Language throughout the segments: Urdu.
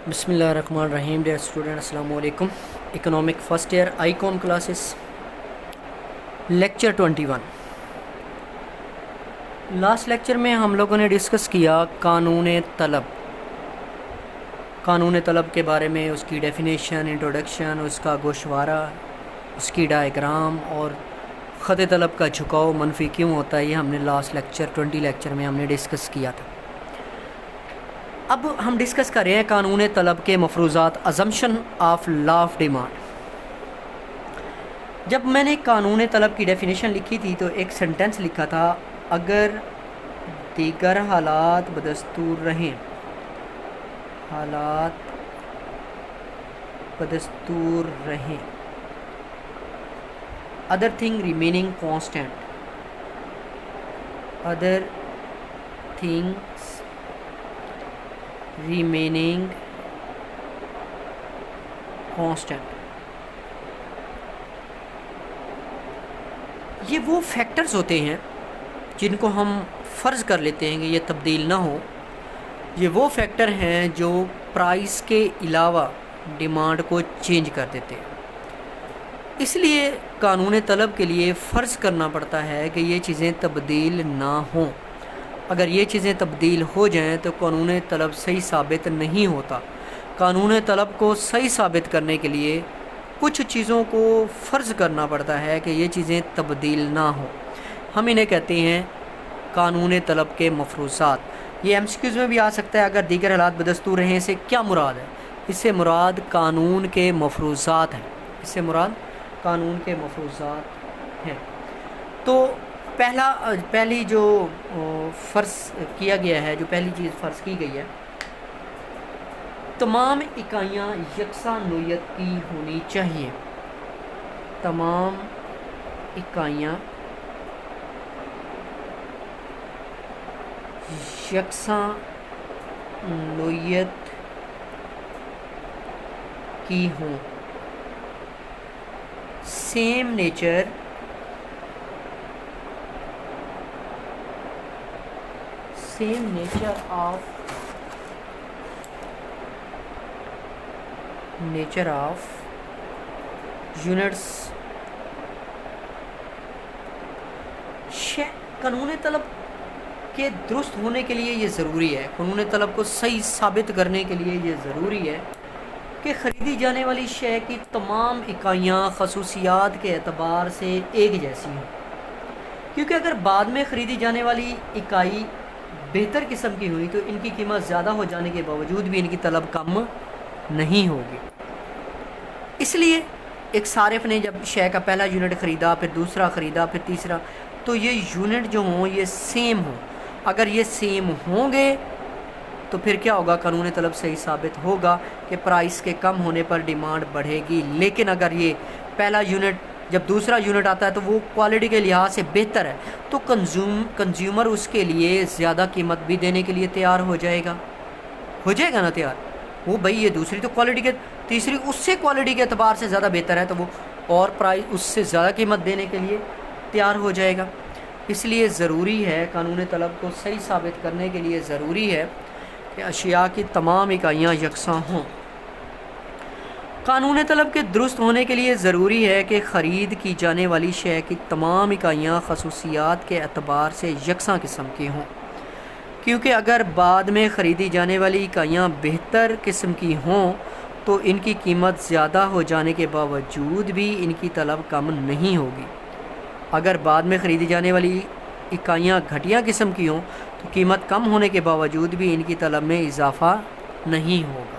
بسم اللہ الرحمن الرحیم. ڈیئر اسٹوڈنٹ السلام علیکم. Economic first year I com classes lecture 21. Last lecture میں ہم لوگوں نے ڈسکس کیا قانون طلب کے بارے میں، اس کی ڈیفینیشن، انٹروڈکشن، اس کا گوشوارہ، اس کی ڈائیگرام اور خط طلب کا جھکاؤ منفی کیوں ہوتا ہے. یہ ہم نے لاسٹ لیکچر 20 لیکچر میں ہم نے ڈسکس کیا تھا. اب ہم ڈسکس کر رہے ہیں قانون طلب کے مفروضات، assumption of law of demand. جب میں نے قانون طلب کی ڈیفینیشن لکھی تھی تو ایک سنٹنس لکھا تھا، اگر دیگر حالات بدستور رہیں، other thing remaining constant, other things remaining constant. یہ وہ فیکٹرز ہوتے ہیں جن کو ہم فرض کر لیتے ہیں کہ یہ تبدیل نہ ہو. یہ وہ فیکٹر ہیں جو پرائس کے علاوہ ڈیمانڈ کو چینج کر دیتے ہیں. اس لیے قانون طلب کے لیے فرض کرنا پڑتا ہے کہ یہ چیزیں تبدیل نہ ہوں. اگر یہ چیزیں تبدیل ہو جائیں تو قانون طلب صحیح ثابت نہیں ہوتا. قانون طلب کو صحیح ثابت کرنے کے لیے کچھ چیزوں کو فرض کرنا پڑتا ہے کہ یہ چیزیں تبدیل نہ ہوں. ہم انہیں کہتے ہیں قانون طلب کے مفروضات. یہ ایم سی کیوز میں بھی آ سکتا ہے. اگر دیگر حالات بدستور رہیں، اس سے کیا مراد ہے؟ اس سے مراد قانون کے مفروضات ہیں. اس سے مراد قانون کے مفروضات ہیں. تو پہلی جو فرض کیا گیا ہے، جو پہلی چیز فرض کی گئی ہے، تمام اکائیاں یکساں نوعیت کی ہونی چاہیے. تمام اکائیاں یکساں نوعیت کی ہوں. Same nature of units. قانون طلب کے درست ہونے کے لیے یہ ضروری ہے، قانون طلب کو صحیح ثابت کرنے کے لیے یہ ضروری ہے کہ خریدی جانے والی شے کی تمام اکائیاں خصوصیات کے اعتبار سے ایک جیسی ہوں. کیونکہ اگر بعد میں خریدی جانے والی اکائی بہتر قسم کی ہوئی تو ان کی قیمت زیادہ ہو جانے کے باوجود بھی ان کی طلب کم نہیں ہوگی. اس لیے ایک صارف نے جب شے کا پہلا یونٹ خریدا، پھر دوسرا خریدا، پھر تیسرا، تو یہ یونٹ جو ہوں یہ سیم ہوں. اگر یہ سیم ہوں گے تو پھر کیا ہوگا؟ قانون طلب صحیح ثابت ہوگا کہ پرائس کے کم ہونے پر ڈیمانڈ بڑھے گی. لیکن اگر یہ پہلا یونٹ جب دوسرا یونٹ آتا ہے تو وہ کوالٹی کے لحاظ سے بہتر ہے، تو کنزیومر اس کے لیے زیادہ قیمت بھی دینے کے لیے تیار ہو جائے گا نا تیار. وہ بھائی یہ دوسری تو کوالٹی کے، تیسری اس سے کوالٹی کے اعتبار سے زیادہ بہتر ہے، تو وہ اور پرائس اس سے زیادہ قیمت دینے کے لیے تیار ہو جائے گا. اس لیے ضروری ہے، قانون طلب کو صحیح ثابت کرنے کے لیے ضروری ہے کہ اشیاء کی تمام اکائیاں یکساں ہوں. قانون طلب کے درست ہونے کے لیے ضروری ہے کہ خرید کی جانے والی شے کی تمام اکائیاں خصوصیات کے اعتبار سے یکساں قسم کی ہوں. کیونکہ اگر بعد میں خریدی جانے والی اکائیاں بہتر قسم کی ہوں تو ان کی قیمت زیادہ ہو جانے کے باوجود بھی ان کی طلب کم نہیں ہوگی. اگر بعد میں خریدی جانے والی اکائیاں گھٹیا قسم کی ہوں تو قیمت کم ہونے کے باوجود بھی ان کی طلب میں اضافہ نہیں ہوگا.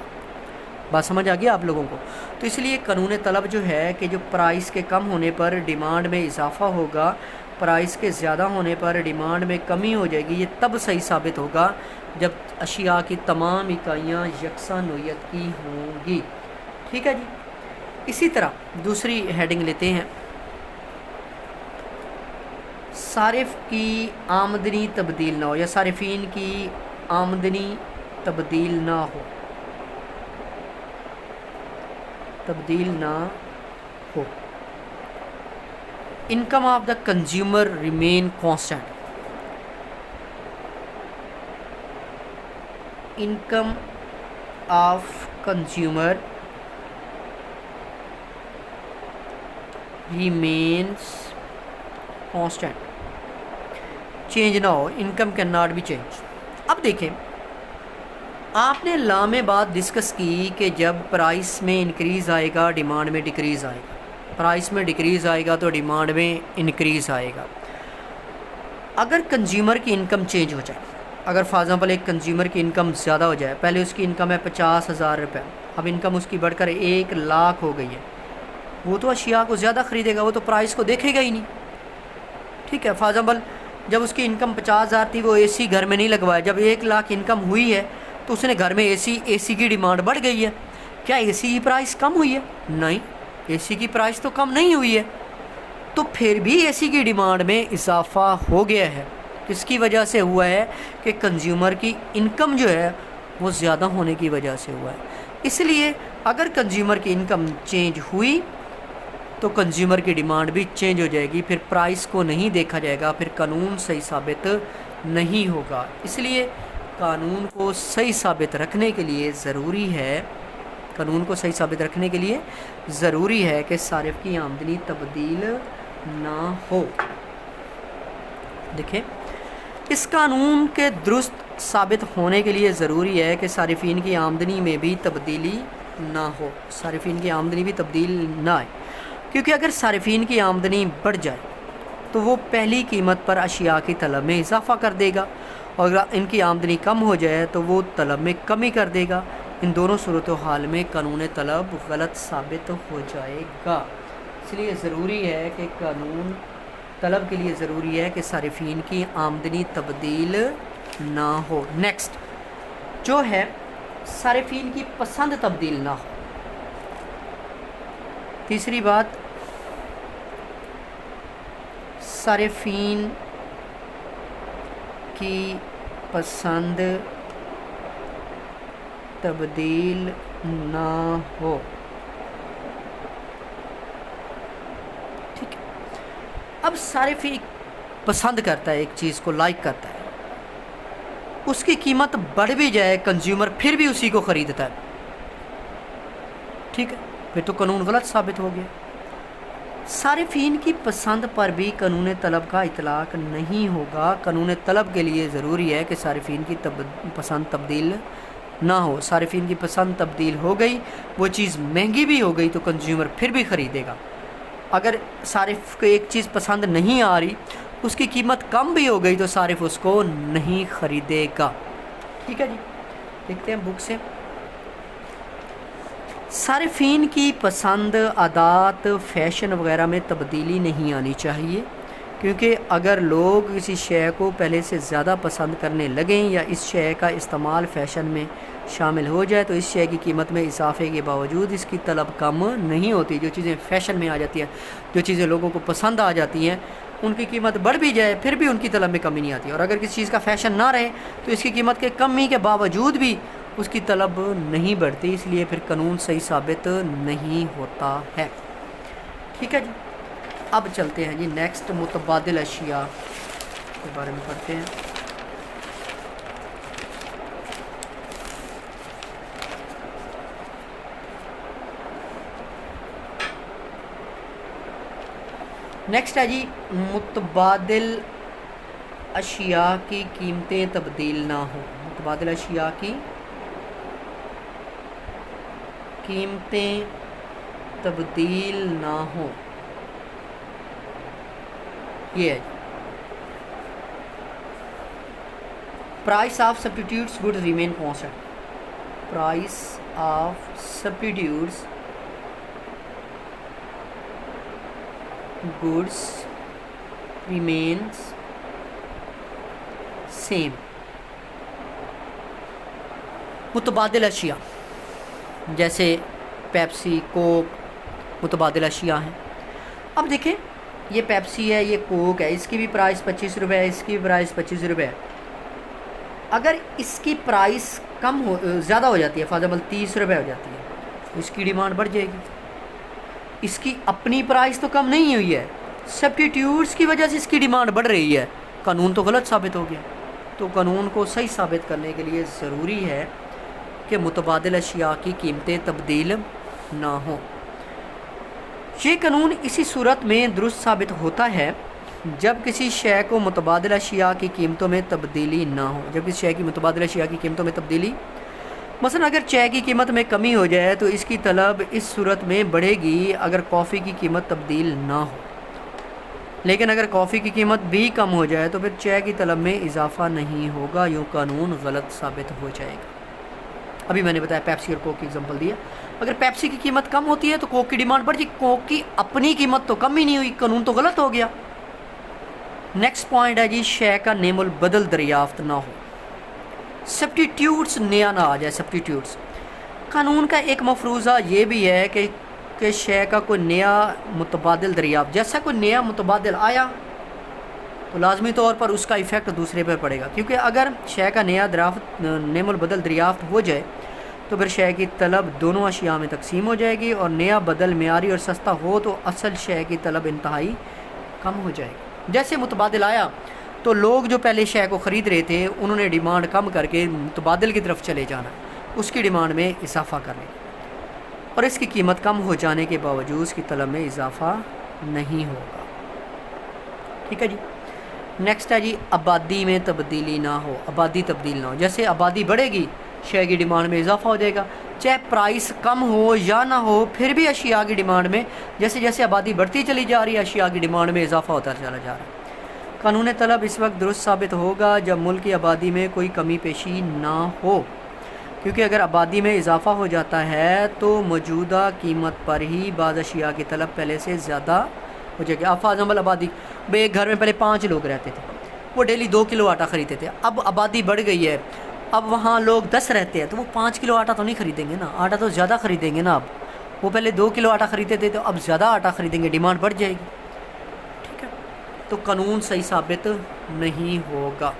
بات سمجھ آ گیا آپ لوگوں کو؟ تو اس لیے قانون طلب جو ہے کہ جو پرائس کے کم ہونے پر ڈیمانڈ میں اضافہ ہوگا، پرائس کے زیادہ ہونے پر ڈیمانڈ میں کمی ہو جائے گی. یہ تب صحیح ثابت ہوگا جب اشیاء کی تمام اکائیاں یکساں نوعیت کی ہوں گی. ٹھیک ہے جی. اسی طرح دوسری ہیڈنگ لیتے ہیں، صارف کی آمدنی تبدیل نہ ہو، یا صارفین کی آمدنی تبدیل نہ ہو. Income of the consumer remain constant. Income of consumer remains constant, change نہ ہو, income cannot be changed. اب دیکھیں آپ نے لا میں بات ڈسکس کی کہ جب پرائس میں انکریز آئے گا ڈیمانڈ میں ڈیکریز آئے گا, پرائس میں ڈیکریز آئے گا تو ڈیمانڈ میں انکریز آئے گا. اگر کنزیومر کی انکم چینج ہو جائے, اگر فار ایگزامپل ایک کنزیومر کی انکم زیادہ ہو جائے, پہلے اس کی انکم ہے 50,000 روپے, اب انکم اس کی بڑھ کر 1,00,000 ہو گئی ہے, وہ تو اشیاء کو زیادہ خریدے گا, وہ تو پرائس کو دیکھے گا ہی نہیں. ٹھیک ہے, فار ایگزامپل جب اس کی انکم 50,000 تھی, وہ اے سی گھر میں نہیں لگوایا, جب 1,00,000 انکم ہوئی ہے تو اس نے گھر میں اے سی کی ڈیمانڈ بڑھ گئی ہے. کیا اے سی کی پرائس کم ہوئی ہے؟ نہیں, اے سی کی پرائس تو کم نہیں ہوئی ہے. تو پھر بھی اے سی کی ڈیمانڈ میں اضافہ ہو گیا ہے. کس کی وجہ سے ہوا ہے؟ کہ کنزیومر کی انکم جو ہے وہ زیادہ ہونے کی وجہ سے ہوا ہے. اس لیے اگر کنزیومر کی انکم چینج ہوئی تو کنزیومر کی ڈیمانڈ بھی چینج ہو جائے گی, پھر پرائس کو نہیں دیکھا جائے گا, پھر قانون صحیح ثابت نہیں ہوگا. اس لیے قانون کو صحیح ثابت رکھنے کے لیے ضروری ہے, قانون کو صحیح ثابت رکھنے کے لیے ضروری ہے کہ صارف کی آمدنی تبدیل نہ ہو. دیکھیں اس قانون کے درست ثابت ہونے کے لیے ضروری ہے کہ صارفین کی آمدنی میں بھی تبدیلی نہ ہو, صارفین کی آمدنی بھی تبدیل نہ آئے, کیونکہ اگر صارفین کی آمدنی بڑھ جائے تو وہ پہلی قیمت پر اشیاء کی طلب میں اضافہ کر دے گا, اور اگر ان کی آمدنی کم ہو جائے تو وہ طلب میں کمی کر دے گا. ان دونوں صورتحال میں قانون طلب غلط ثابت ہو جائے گا. اس لیے ضروری ہے کہ قانون طلب کے لیے ضروری ہے کہ صارفین کی آمدنی تبدیل نہ ہو. نیکسٹ جو ہے صارفین کی پسند تبدیل نہ ہو. تیسری بات, صارفین کی پسند تبدیل نہ ہو. ٹھیک ہے, اب صارفین پسند کرتا ہے ایک چیز کو, لائک کرتا ہے, اس کی قیمت بڑھ بھی جائے کنزیومر پھر بھی اسی کو خریدتا ہے. ٹھیک ہے, پھر تو قانون غلط ثابت ہو گیا. صارفین کی پسند پر بھی قانون طلب کا اطلاق نہیں ہوگا. قانون طلب کے لیے ضروری ہے کہ صارفین کی پسند تبدیل نہ ہو. صارفین کی پسند تبدیل ہو گئی, وہ چیز مہنگی بھی ہو گئی تو کنزیومر پھر بھی خریدے گا. اگر صارف کو ایک چیز پسند نہیں آ رہی, اس کی قیمت کم بھی ہو گئی تو صارف اس کو نہیں خریدے گا. ٹھیک ہے جی, دیکھتے ہیں بک سے. صارفین کی پسند, عادات, فیشن وغیرہ میں تبدیلی نہیں آنی چاہیے, کیونکہ اگر لوگ کسی شے کو پہلے سے زیادہ پسند کرنے لگیں یا اس شے کا استعمال فیشن میں شامل ہو جائے تو اس شے کی قیمت میں اضافے کے باوجود اس کی طلب کم نہیں ہوتی. جو چیزیں فیشن میں آ جاتی ہیں, جو چیزیں لوگوں کو پسند آ جاتی ہیں, ان کی قیمت بڑھ بھی جائے پھر بھی ان کی طلب میں کمی نہیں آتی. اور اگر کسی چیز کا فیشن نہ رہے تو اس کی قیمت کے کمی کے باوجود بھی اس کی طلب نہیں بڑھتی. اس لیے پھر قانون صحیح ثابت نہیں ہوتا ہے. ٹھیک ہے جی, اب چلتے ہیں جی نیکسٹ متبادل اشیاء کے بارے میں پڑھتے ہیں. نیکسٹ ہے جی متبادل اشیاء کی قیمتیں تبدیل نہ ہوں. متبادل اشیاء کی قیمتیں تبدیل نہ ہوں. یہ ہے price of substitutes good remain constant. Price of substitutes goods remains same. متبادل اشیاء جیسے پیپسی, کوک متبادل اشیاء ہیں. اب دیکھیں یہ پیپسی ہے, یہ کوک ہے, اس کی بھی پرائس 25 روپے ہے, اس کی بھی پرائس 25 روپے ہے. اگر اس کی پرائس زیادہ ہو جاتی ہے, فار ایگزامپل 30 روپے ہو جاتی ہے, تو اس کی ڈیمانڈ بڑھ جائے گی. اس کی اپنی پرائس تو کم نہیں ہوئی ہے, سبسٹیٹیوٹس کی وجہ سے اس کی ڈیمانڈ بڑھ رہی ہے. قانون تو غلط ثابت ہو گیا. تو قانون کو صحیح ثابت کرنے کے لیے ضروری ہے کہ متبادل اشیاء کی قیمتیں تبدیل نہ ہوں۔ یہ قانون اسی صورت میں درست ثابت ہوتا ہے جب کسی شے کو متبادل اشیاء کی قیمتوں میں تبدیلی نہ ہو، جب کسی شے کی متبادل اشیاء کی قیمتوں میں تبدیلی، مثلا اگر چائے کی قیمت میں کمی ہو جائے تو اس کی طلب اس صورت میں بڑھے گی اگر کافی کی قیمت تبدیل نہ ہو، لیکن اگر کافی کی قیمت بھی کم ہو جائے تو پھر چائے کی طلب میں اضافہ نہیں ہوگا، یوں قانون غلط ثابت ہو جائے گا۔ ابھی میں نے بتایا پیپسی اور کوک کی اگزامپل دیا، اگر پیپسی کی قیمت کم ہوتی ہے تو کوک کی ڈیمانڈ بڑھ جائے گی، کوک کی اپنی قیمت تو کم ہی نہیں ہوئی، قانون تو غلط ہو گیا۔ نیکسٹ پوائنٹ ہے جی، شے کا نیم البدل دریافت نہ ہو، سبسٹیٹیوٹس نیا نہ آ جائے، سبسٹیٹیوٹس۔ قانون کا ایک مفروضہ یہ بھی ہے کہ شے کا کوئی نیا متبادل دریافت، جیسا کوئی نیا متبادل آیا تو لازمی طور پر اس کا ایفیکٹ دوسرے پر پڑے گا، کیونکہ اگر شے کا نیا نیم البدل دریافت ہو جائے تو پھر شے کی طلب دونوں اشیاء میں تقسیم ہو جائے گی، اور نیا بدل معیاری اور سستا ہو تو اصل شے کی طلب انتہائی کم ہو جائے گی۔ جیسے متبادل آیا تو لوگ جو پہلے شے کو خرید رہے تھے انہوں نے ڈیمانڈ کم کر کے متبادل کی طرف چلے جانا، اس کی ڈیمانڈ میں اضافہ کر لیں، اور اس کی قیمت کم ہو جانے کے باوجود اس کی طلب میں اضافہ نہیں ہوگا۔ ٹھیک ہے جی۔ نیکسٹ ہے جی، آبادی میں تبدیلی نہ ہو، آبادی تبدیل نہ ہو، جیسے آبادی بڑھے گی شے کی ڈیمانڈ میں اضافہ ہو جائے گا، چاہے پرائس کم ہو یا نہ ہو پھر بھی اشیاء کی ڈیمانڈ میں جیسے جیسے آبادی بڑھتی چلی جا رہی ہے اشیاء کی ڈیمانڈ میں اضافہ ہوتا چلا جا رہا ہے۔ قانون طلب اس وقت درست ثابت ہوگا جب ملک کی آبادی میں کوئی کمی پیشی نہ ہو، کیونکہ اگر آبادی میں اضافہ ہو جاتا ہے تو موجودہ قیمت پر ہی بعض اشیاء کی طلب پہلے سے زیادہ ہو جائے گی۔ اب فار ایگزامپل آبادی ایک گھر میں پہلے 5 لوگ رہتے تھے، وہ ڈیلی 2 کلو آٹا خریدتے تھے، اب آبادی بڑھ گئی ہے، اب وہاں لوگ 10 رہتے ہیں تو وہ 5 کلو آٹا تو نہیں خریدیں گے نا، آٹا تو زیادہ خریدیں گے نا، اب وہ پہلے 2 کلو آٹا خریدتے تھے تو اب زیادہ آٹا خریدیں گے، ڈیمانڈ بڑھ جائے گی۔ ٹھیک ہے، تو قانون صحیح ثابت نہیں ہوگا۔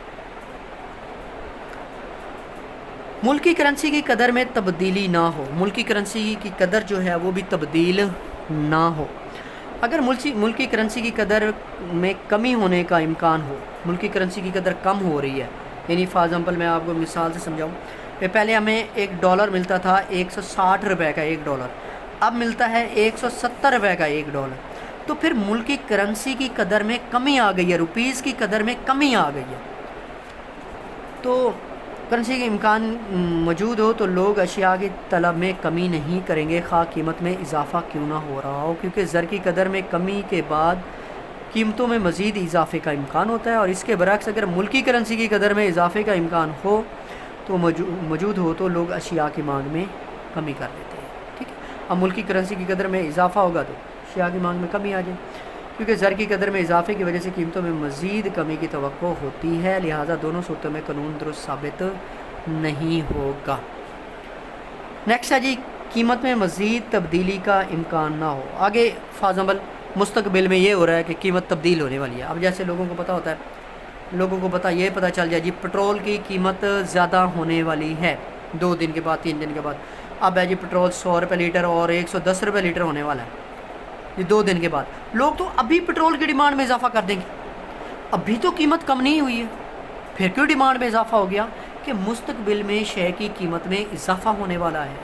ملکی کرنسی کی قدر میں تبدیلی نہ ہو، ملکی کرنسی کی قدر جو ہے وہ بھی تبدیل نہ ہو۔ اگر ملکی کرنسی کی قدر میں کمی ہونے کا امکان ہو، ملکی کرنسی کی قدر کم ہو رہی ہے، یعنی فار ایگزامپل میں آپ کو مثال سے سمجھاؤں کہ پہلے ہمیں $1 ملتا تھا 160 روپے کا $1، اب ملتا ہے 170 روپے کا $1، تو پھر ملکی کرنسی کی قدر میں کمی آ گئی ہے، روپیز کی قدر میں کمی آ گئی ہے، تو کرنسی کے امکان موجود ہو تو لوگ اشیاء کی طلب میں کمی نہیں کریں گے، خواہ قیمت میں اضافہ کیوں نہ ہو رہا ہو، کیونکہ زر کی قدر میں کمی کے بعد قیمتوں میں مزید اضافے کا امکان ہوتا ہے، اور اس کے برعکس اگر ملکی کرنسی کی قدر میں اضافے کا امکان ہو تو موجود ہو تو لوگ اشیاء کی مانگ میں کمی کر دیتے ہیں۔ ٹھیک ہے، اب ملکی کرنسی کی قدر میں اضافہ ہوگا تو اشیاء کی مانگ میں کمی آ جائے، کیونکہ زر کی قدر میں اضافے کی وجہ سے قیمتوں میں مزید کمی کی توقع ہوتی ہے، لہٰذا دونوں صورتوں میں قانون درست ثابت نہیں ہوگا۔ نیکسٹ ہے جی، قیمت میں مزید تبدیلی کا امکان نہ ہو۔ آگے فار ایگزامپل مستقبل میں یہ ہو رہا ہے کہ قیمت تبدیل ہونے والی ہے، اب جیسے لوگوں کو پتہ ہوتا ہے، لوگوں کو پتہ چل جائے جی پٹرول کی قیمت زیادہ ہونے والی ہے 2 دن کے بعد 3 دن کے بعد، اب ہے جی پٹرول 100 روپے لیٹر اور 110 روپے لیٹر ہونے والا ہے یہ 2 دن کے بعد، لوگ تو ابھی پٹرول کی ڈیمانڈ میں اضافہ کر دیں گے، ابھی تو قیمت کم نہیں ہوئی ہے، پھر کیوں ڈیمانڈ میں اضافہ ہو گیا؟ کہ مستقبل میں شے کی قیمت میں اضافہ ہونے والا ہے،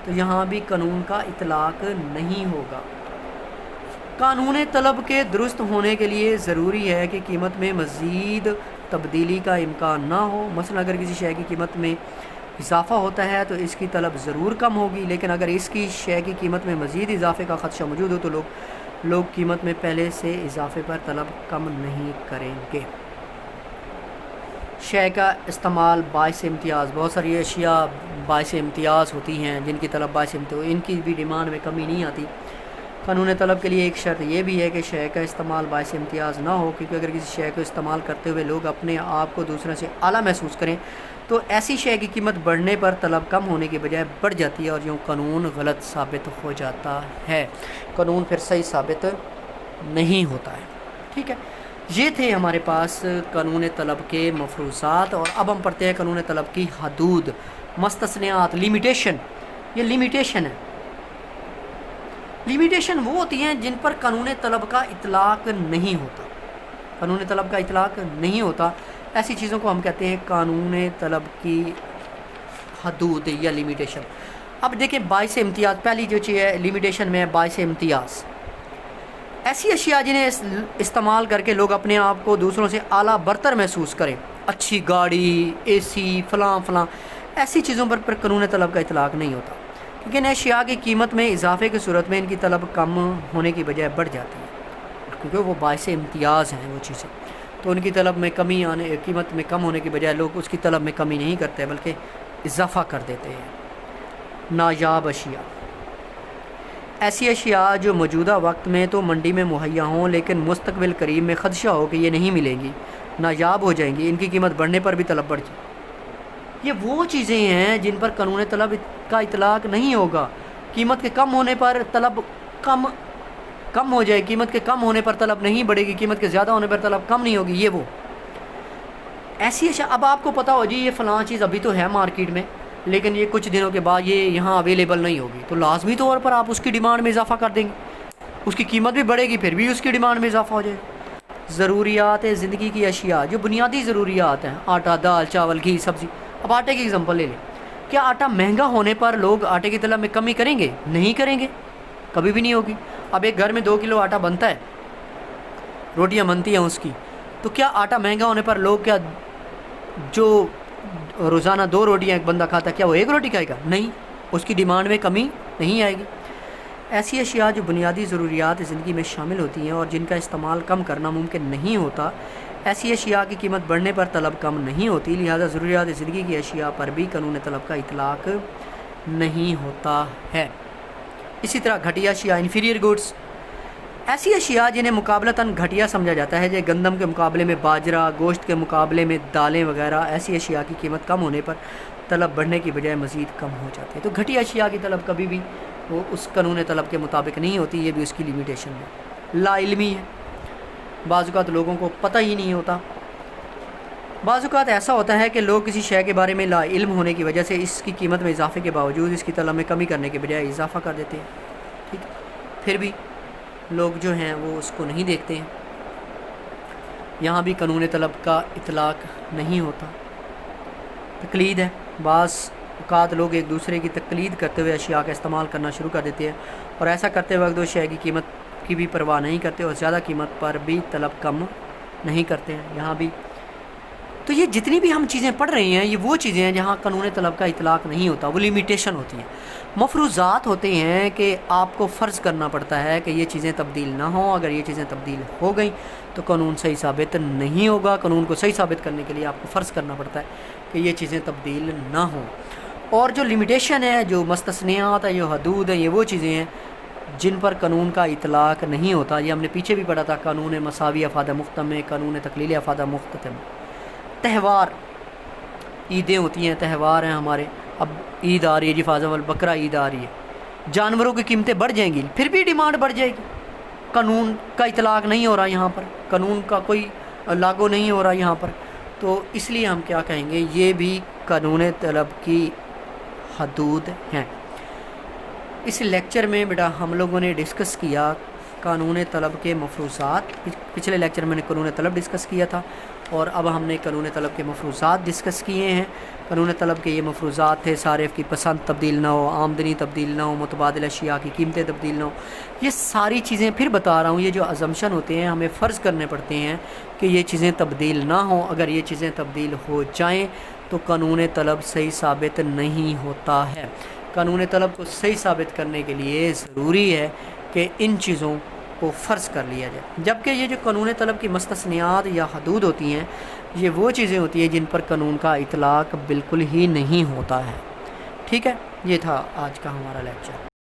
تو یہاں بھی قانون کا اطلاق نہیں ہوگا۔ قانون طلب کے درست ہونے کے لیے ضروری ہے کہ قیمت میں مزید تبدیلی کا امکان نہ ہو، مثلا اگر کسی شے کی قیمت میں اضافہ ہوتا ہے تو اس کی طلب ضرور کم ہوگی، لیکن اگر اس کی شے کی قیمت میں مزید اضافے کا خدشہ موجود ہو تو لوگ قیمت میں پہلے سے اضافے پر طلب کم نہیں کریں گے۔ شے کا استعمال باعث امتیاز، بہت ساری اشیاء باعث امتیاز ہوتی ہیں جن کی طلب باعث امتیاز، ان کی بھی ڈیمانڈ میں کمی نہیں آتی۔ قانون طلب کے لیے ایک شرط یہ بھی ہے کہ شے کا استعمال باعث امتیاز نہ ہو، کیونکہ اگر کسی شے کو استعمال کرتے ہوئے لوگ اپنے آپ کو دوسروں سے اعلیٰ محسوس کریں تو ایسی شے کی قیمت بڑھنے پر طلب کم ہونے کے بجائے بڑھ جاتی ہے، اور یوں قانون غلط ثابت ہو جاتا ہے، قانون پھر صحیح ثابت نہیں ہوتا ہے۔ ٹھیک ہے، یہ تھے ہمارے پاس قانون طلب کے مفروضات، اور اب ہم پڑھتے ہیں قانون طلب کی حدود، مستثنیات، لیمیٹیشن۔ یہ لیمیٹیشن ہے، لیمیٹیشن وہ ہوتی ہیں جن پر قانون طلب کا اطلاق نہیں ہوتا، قانون طلب کا اطلاق نہیں ہوتا، ایسی چیزوں کو ہم کہتے ہیں قانون طلب کی حدود یا لمیٹیشن. اب دیکھیں باعث امتیاز، پہلی جو چیز ہے لمیٹیشن میں باعث امتیاز، ایسی اشیاء جنہیں استعمال کر کے لوگ اپنے آپ کو دوسروں سے اعلیٰ برتر محسوس کریں، اچھی گاڑی، اے سی، فلاں فلاں، ایسی چیزوں پر قانون طلب کا اطلاق نہیں ہوتا، کیونکہ ان اشیاء کی قیمت میں اضافے کی صورت میں ان کی طلب کم ہونے کی بجائے بڑھ جاتی ہے، کیونکہ وہ باعث امتیاز ہیں وہ چیزیں، تو ان کی طلب میں کمی قیمت میں کم ہونے کی بجائے لوگ اس کی طلب میں کمی نہیں کرتے بلکہ اضافہ کر دیتے ہیں. نایاب اشیاء، ایسی اشیاء جو موجودہ وقت میں تو منڈی میں مہیا ہوں لیکن مستقبل قریب میں خدشہ ہو کہ یہ نہیں ملیں گی، نایاب ہو جائیں گی، ان کی قیمت بڑھنے پر بھی طلب بڑھ جائے. یہ وہ چیزیں ہیں جن پر قانون طلب کا اطلاق نہیں ہوگا. قیمت کے کم ہونے پر طلب کم ہو جائے، قیمت کے کم ہونے پر طلب نہیں بڑھے گی، قیمت کے زیادہ ہونے پر طلب کم نہیں ہوگی. یہ وہ ایسی اشیاء، اب آپ کو پتہ ہو جی یہ فلاں چیز ابھی تو ہے مارکیٹ میں لیکن یہ کچھ دنوں کے بعد یہ یہاں اویلیبل نہیں ہوگی، تو لازمی طور پر آپ اس کی ڈیمانڈ میں اضافہ کر دیں گے، اس کی قیمت بھی بڑھے گی، پھر بھی اس کی ڈیمانڈ میں اضافہ ہو جائے گا. ضروریات زندگی کی اشیاء، جو بنیادی ضروریات ہیں، آٹا، دال، چاول، گھی، سبزی. اب آٹے کی اگزامپل لے لیں. کیا آٹا مہنگا ہونے پر لوگ آٹے کی طلب میں کمی کریں گے؟ نہیں کریں گے، کبھی بھی نہیں ہوگی. اب ایک گھر میں 2 کلو آٹا بنتا ہے، روٹیاں بنتی ہیں اس کی، تو کیا آٹا مہنگا ہونے پر لوگ کیا جو روزانہ 2 روٹیاں ایک بندہ کھاتا ہے کیا وہ 1 روٹی کھائے گا؟ نہیں، اس کی ڈیمانڈ میں کمی نہیں آئے گی. ایسی اشیاء جو بنیادی ضروریات زندگی میں شامل ہوتی ہیں اور جن کا استعمال کم کرنا ممکن نہیں ہوتا، ایسی اشیاء کی قیمت بڑھنے پر طلب کم نہیں ہوتی، لہذا ضروریات زندگی کی اشیاء پر بھی قانون طلب کا اطلاق نہیں ہوتا ہے. اسی طرح گھٹیا اشیاء، انفیریئر گوڈس، ایسی اشیاء جنہیں مقابلتاً گھٹیا سمجھا جاتا ہے، جیسے گندم کے مقابلے میں باجرہ، گوشت کے مقابلے میں دالیں وغیرہ، ایسی اشیاء کی قیمت کم ہونے پر طلب بڑھنے کی بجائے مزید کم ہو جاتی ہے. تو گھٹیا اشیاء کی طلب کبھی بھی وہ اس قانون طلب کے مطابق نہیں ہوتی، یہ بھی اس کی لمیٹیشن ہے. لا علمی ہے، بعض اوقات لوگوں کو پتہ ہی نہیں ہوتا. بعض اوقات ایسا ہوتا ہے کہ لوگ کسی شے کے بارے میں لا علم ہونے کی وجہ سے اس کی قیمت میں اضافے کے باوجود اس کی طلب میں کمی کرنے کے بجائے اضافہ کر دیتے ہیں. ٹھیک ہے، پھر بھی لوگ جو ہیں وہ اس کو نہیں دیکھتے ہیں. یہاں بھی قانون طلب کا اطلاق نہیں ہوتا. تقلید ہے، بعض اوقات لوگ ایک دوسرے کی تقلید کرتے ہوئے اشیاء کا استعمال کرنا شروع کر دیتے ہیں اور ایسا کرتے وقت وہ شے کی قیمت کی بھی پرواہ نہیں کرتے اور زیادہ قیمت پر بھی طلب کم نہیں کرتے ہیں. یہاں بھی تو یہ جتنی بھی ہم چیزیں پڑھ رہے ہیں یہ وہ چیزیں ہیں جہاں قانون طلب کا اطلاق نہیں ہوتا، وہ لمیٹیشن ہوتی ہیں. مفروضات ہوتے ہیں کہ آپ کو فرض کرنا پڑتا ہے کہ یہ چیزیں تبدیل نہ ہوں. اگر یہ چیزیں تبدیل ہو گئیں تو قانون صحیح ثابت نہیں ہوگا. قانون کو صحیح ثابت کرنے کے لیے آپ کو فرض کرنا پڑتا ہے کہ یہ چیزیں تبدیل نہ ہوں. اور جو لمیٹیشن ہے، جو مستثنیات ہیں، جو حدود ہیں، یہ وہ چیزیں ہیں جن پر قانون کا اطلاق نہیں ہوتا. یہ ہم نے پیچھے بھی پڑھا تھا، قانون مساوی افادہ مختم میں، قانون تقلیل افادہ مختتم. تہوار، عیدیں ہوتی ہیں، تہوار ہیں ہمارے. اب عید آ رہی ہے جی، فاضل البقرہ عید آ رہی ہے، جانوروں کی قیمتیں بڑھ جائیں گی، پھر بھی ڈیمانڈ بڑھ جائے گی. قانون کا اطلاق نہیں ہو رہا یہاں پر، قانون کا کوئی لاگو نہیں ہو رہا یہاں پر. تو اس لیے ہم کیا کہیں گے، یہ بھی قانون طلب کی حدود ہیں. اس لیکچر میں بیٹا ہم لوگوں نے ڈسکس کیا قانون طلب کے مفروضات. پچھلے لیکچر میں نے قانون طلب ڈسکس کیا تھا اور اب ہم نے قانون طلب کے مفروضات ڈسکس کیے ہیں. قانون طلب کے یہ مفروضات تھے: صارف کی پسند تبدیل نہ ہو، آمدنی تبدیل نہ ہو، متبادل اشیاء کی قیمتیں تبدیل نہ ہو. یہ ساری چیزیں پھر بتا رہا ہوں، یہ جو ازمپشن ہوتے ہیں ہمیں فرض کرنے پڑتے ہیں کہ یہ چیزیں تبدیل نہ ہوں. اگر یہ چیزیں تبدیل ہو جائیں تو قانون طلب صحیح ثابت نہیں ہوتا ہے. قانون طلب کو صحیح ثابت کرنے کے لیے ضروری ہے کہ ان چیزوں کو فرض کر لیا جائے. جبکہ یہ جو قانون طلب کی مستثنیات یا حدود ہوتی ہیں، یہ وہ چیزیں ہوتی ہیں جن پر قانون کا اطلاق بالکل ہی نہیں ہوتا ہے. ٹھیک ہے، یہ تھا آج کا ہمارا لیکچر.